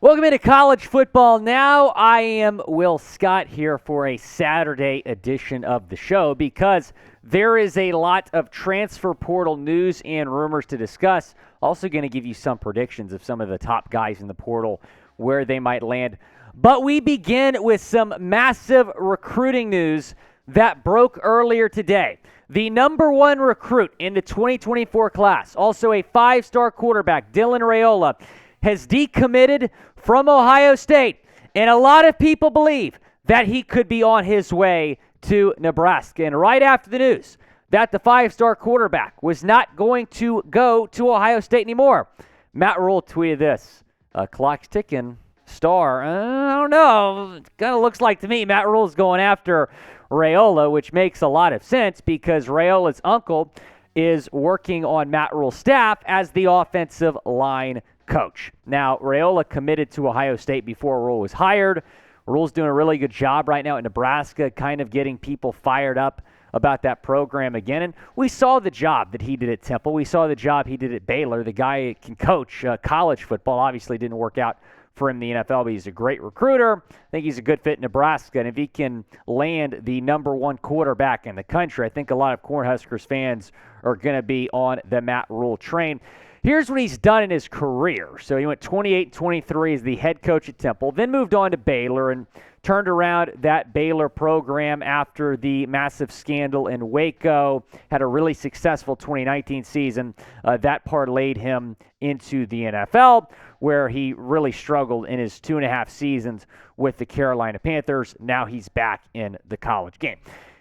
Welcome into College Football Now. I am Will Scott here for a Saturday edition of the show because there is a lot of transfer portal news and rumors to discuss. Also going to give you some predictions of some of the top guys in the portal, where they might land. But we begin with some massive recruiting news that broke earlier today. The number one recruit in the 2024 class, also a five-star quarterback, Dylan Railoa, has decommitted from Ohio State. And a lot of people believe that he could be on his way to Nebraska. And right after the news that the five-star quarterback was not going to go to Ohio State anymore, Matt Rhule tweeted this: clock's ticking, star. I don't know. It kind of looks like to me Matt Rhule's going after Raiola, which makes a lot of sense because Raiola's uncle is working on Matt Rhule's staff as the offensive line coach. Now, Raiola committed to Ohio State before Rhule was hired. Rhule's doing a really good job right now at Nebraska, kind of getting people fired up about that program again. And we saw the job that he did at Temple. We saw the job he did at Baylor. The guy can coach college football. Obviously didn't work out for him in the NFL, but he's a great recruiter. I think he's a good fit in Nebraska. And if he can land the number one quarterback in the country, I think a lot of Cornhuskers fans are going to be on the Matt Rhule train. Here's what he's done in his career. So he went 28-23 as the head coach at Temple, then moved on to Baylor and turned around that Baylor program after the massive scandal in Waco. Had a really successful 2019 season. That parlayed him into the NFL, where he really struggled in his 2.5 seasons with the Carolina Panthers. Now he's back in the college game.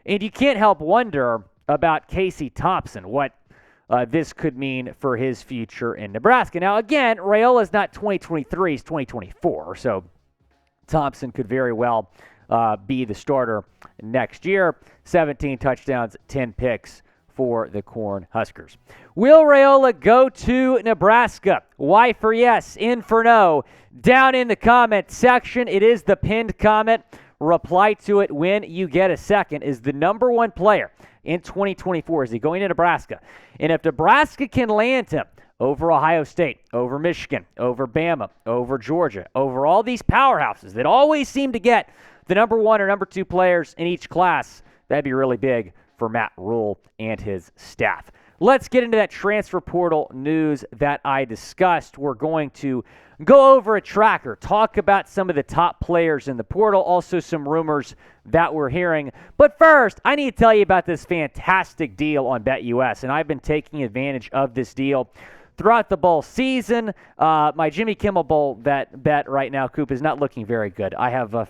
And you can't help wonder about Casey Thompson, what this could mean for his future in Nebraska. Now, again, Raiola's not 2023, he's 2024, so Thompson could very well be the starter next year. 17 touchdowns, 10 picks for the Cornhuskers. Will Raiola go to Nebraska? Y for yes, in for no. Down in the comment section, it is the pinned comment. Reply to it when you get a second. Is the number one player in 2024, is he going to Nebraska? And if Nebraska can land him over Ohio State, over Michigan, over Bama, over Georgia, over all these powerhouses that always seem to get the number one or number two players in each class, that'd be really big for Matt Rhule and his staff. Let's get into that transfer portal news that I discussed. We're going to go over a tracker, talk about some of the top players in the portal, also some rumors that we're hearing. But first, I need to tell you about this fantastic deal on BetUS, and I've been taking advantage of this deal throughout the bowl season. My Jimmy Kimmel Bowl bet right now, Coop, is not looking very good. I have I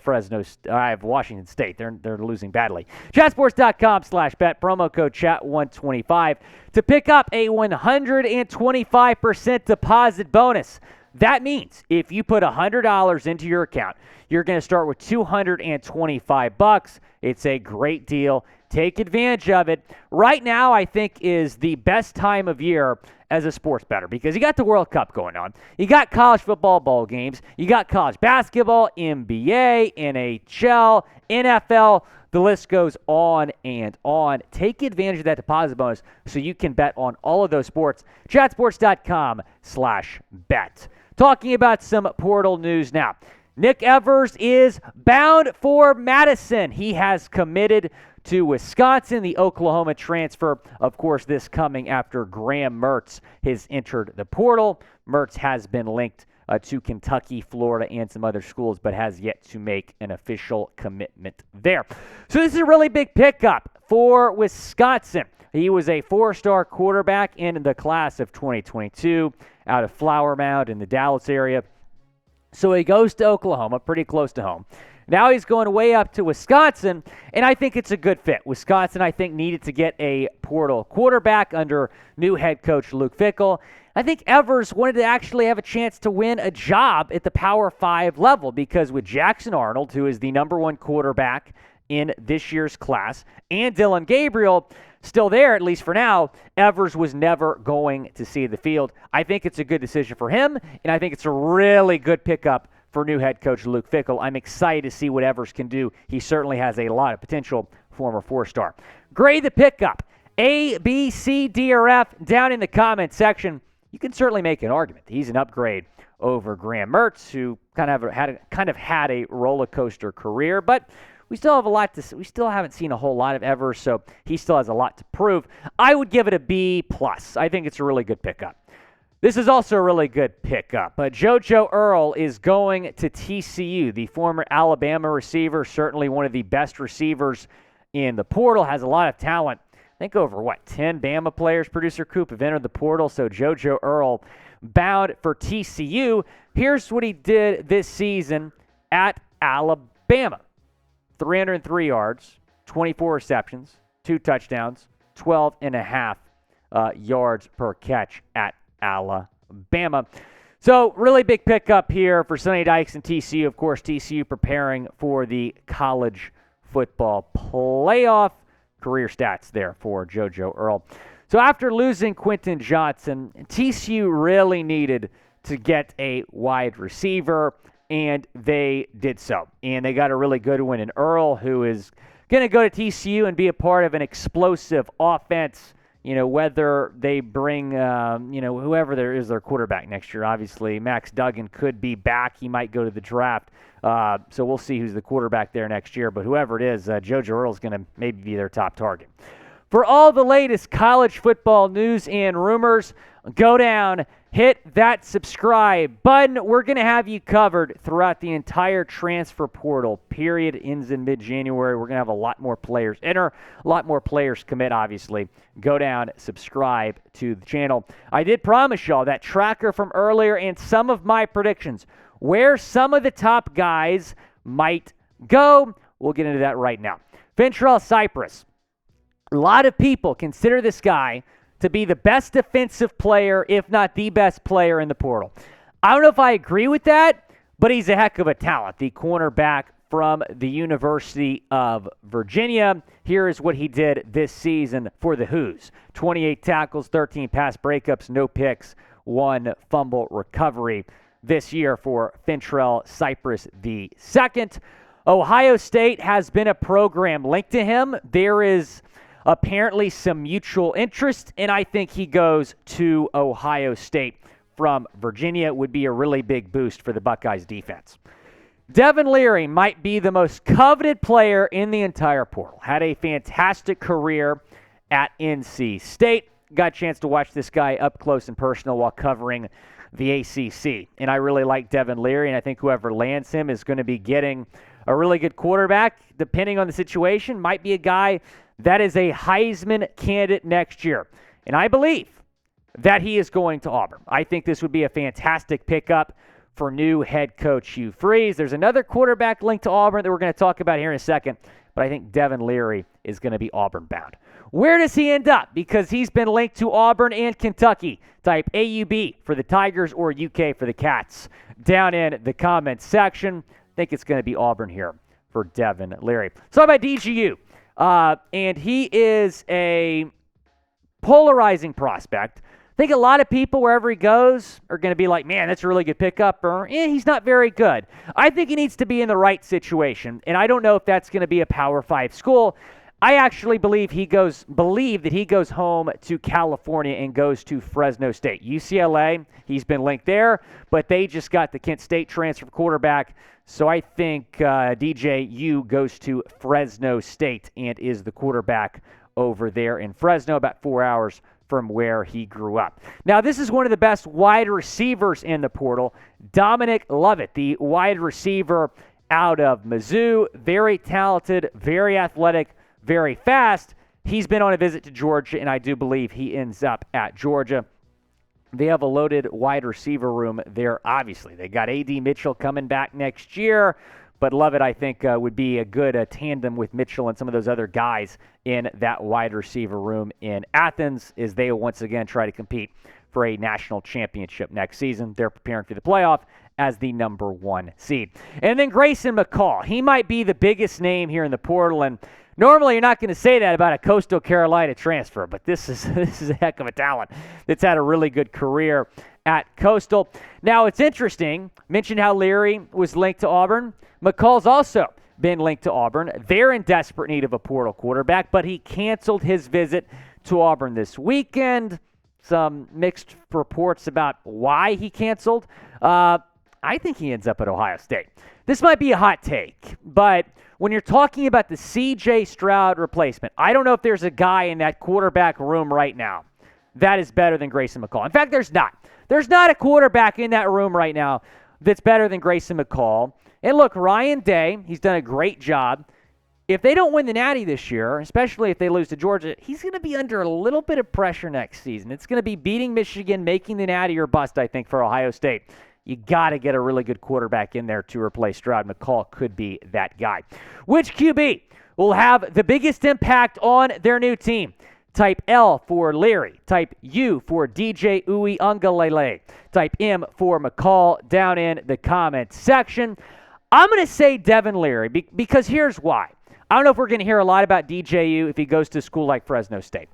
have Washington State. They're losing badly. Chatsports.com/bet, promo code chat125 to pick up a 125% deposit bonus. That means if you put $100 into your account, you're going to start with $225. It's a great deal. Take advantage of it. Right now, I think, is the best time of year as a sports bettor because you got the World Cup going on. You got college football bowl games. You got college basketball, NBA, NHL, NFL. The list goes on and on. Take advantage of that deposit bonus so you can bet on all of those sports. Chatsports.com/bet. Talking about some portal news now. Nick Evers is bound for Madison. He has committed to Wisconsin, the Oklahoma transfer. Of course, this coming after Graham Mertz has entered the portal. Mertz has been linked to Kentucky, Florida, and some other schools, but has yet to make an official commitment there. So this is a really big pickup for Wisconsin. He was a 4-star quarterback in the class of 2022 out of Flower Mound in the Dallas area. So he goes to Oklahoma, pretty close to home. Now he's going way up to Wisconsin, and I think it's a good fit. Wisconsin, I think, needed to get a portal quarterback under new head coach Luke Fickell. I think Evers wanted to actually have a chance to win a job at the Power 5 level because with Jackson Arnold, who is the number one quarterback in this year's class, and Dylan Gabriel still there, at least for now, Evers was never going to see the field. I think it's a good decision for him, and I think it's a really good pickup for new head coach Luke Fickell. I'm excited to see what Evers can do. He certainly has a lot of potential, former 4-star. Grade the pickup. A, B, C, D, or F down in the comment section. You can certainly make an argument. He's an upgrade over Graham Mertz, who kind of had a roller coaster career, but we still have a lot to. We still haven't seen a whole lot of Evers, so he still has a lot to prove. I would give it a B+. I think it's a really good pickup. This is also a really good pickup. JoJo Earle is going to TCU, the former Alabama receiver, certainly one of the best receivers in the portal, has a lot of talent. I think over, 10 Bama players, Producer Coop, have entered the portal, so JoJo Earle bound for TCU. Here's what he did this season at Alabama. 303 yards, 24 receptions, 2 touchdowns, 12.5 yards per catch at Alabama. So really big pickup here for Sonny Dykes and TCU. Of course, TCU preparing for the college football playoff. Career stats there for JoJo Earle. So after losing Quentin Johnson, TCU really needed to get a wide receiver, and they did so. And they got a really good one in Earle, who is going to go to TCU and be a part of an explosive offense. Whether they bring, whoever there is their quarterback next year. Obviously, Max Duggan could be back. He might go to the draft. So we'll see who's the quarterback there next year. But whoever it is, JoJo Earle is going to maybe be their top target. For all the latest college football news and rumors, go down, hit that subscribe button. We're going to have you covered throughout the entire transfer portal. Period ends in mid-January. We're going to have a lot more players enter, a lot more players commit, obviously. Go down, subscribe to the channel. I did promise y'all that tracker from earlier and some of my predictions, where some of the top guys might go. We'll get into that right now. Fentrell Cypress. A lot of people consider this guy to be the best defensive player, if not the best player in the portal. I don't know if I agree with that, but he's a heck of a talent. The cornerback from the University of Virginia. Here is what he did this season for the Hoos. 28 tackles, 13 pass breakups, no picks, 1 fumble recovery this year for Fentrell Cypress II. Ohio State has been a program linked to him. There is apparently some mutual interest, and I think he goes to Ohio State from Virginia. It would be a really big boost for the Buckeyes defense. Devin Leary might be the most coveted player in the entire portal. Had a fantastic career at NC State. Got a chance to watch this guy up close and personal while covering the ACC. And I really like Devin Leary, and I think whoever lands him is going to be getting a really good quarterback, depending on the situation. Might be a guy that is a Heisman candidate next year. And I believe that he is going to Auburn. I think this would be a fantastic pickup for new head coach Hugh Freeze. There's another quarterback linked to Auburn that we're going to talk about here in a second, but I think Devin Leary is going to be Auburn bound. Where does he end up? Because he's been linked to Auburn and Kentucky. Type AUB for the Tigers or UK for the Cats down in the comments section. I think it's going to be Auburn here for Devin Leary. So about DGU. And he is a polarizing prospect. I think a lot of people, wherever he goes, are going to be like, man, that's a really good pickup, or he's not very good. I think he needs to be in the right situation, and I don't know if that's going to be a Power 5 school. I actually believe that he goes home to California and goes to Fresno State. UCLA, he's been linked there, but they just got the Kent State transfer quarterback. So I think DJU goes to Fresno State and is the quarterback over there in Fresno, about 4 hours from where he grew up. Now, this is one of the best wide receivers in the portal. Dominic Lovett, the wide receiver out of Mizzou. Very talented, very athletic, very fast. He's been on a visit to Georgia, and I do believe he ends up at Georgia. They have a loaded wide receiver room there, obviously. They got A.D. Mitchell coming back next year, but Lovett, I think, would be a good tandem with Mitchell and some of those other guys in that wide receiver room in Athens as they once again try to compete for a national championship next season. They're preparing for the playoff as the number 1 seed. And then Grayson McCall. He might be the biggest name here in the portal, and normally you're not going to say that about a Coastal Carolina transfer, but this is a heck of a talent that's had a really good career at Coastal. Now, it's interesting. Mentioned how Leary was linked to Auburn. McCall's also been linked to Auburn. They're in desperate need of a portal quarterback, but he canceled his visit to Auburn this weekend. some mixed reports about why he canceled. I think he ends up at Ohio State. This might be a hot take, but when you're talking about the C.J. Stroud replacement, I don't know if there's a guy in that quarterback room right now that is better than Grayson McCall. In fact, there's not. There's not a quarterback in that room right now that's better than Grayson McCall. And look, Ryan Day, he's done a great job. If they don't win the Natty this year, especially if they lose to Georgia, he's going to be under a little bit of pressure next season. It's going to be beating Michigan, making the Natty or bust, I think, for Ohio State. You got to get a really good quarterback in there to replace Stroud. McCall could be that guy. Which QB will have the biggest impact on their new team? Type L for Leary. Type U for DJ Uiagalelei. Type M for McCall down in the comments section. I'm going to say Devin Leary because here's why. I don't know if we're going to hear a lot about DJU if he goes to a school like Fresno State.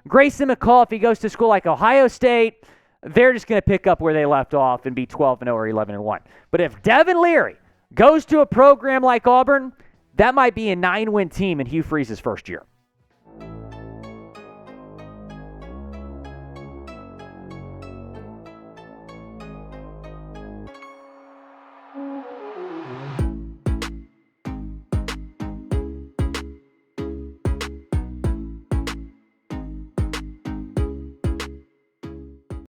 Grayson McCall, if he goes to a school like Ohio State, they're just going to pick up where they left off and be 12-0 or 11-1. But if Devin Leary goes to a program like Auburn, that might be a 9-win team in Hugh Freeze's first year.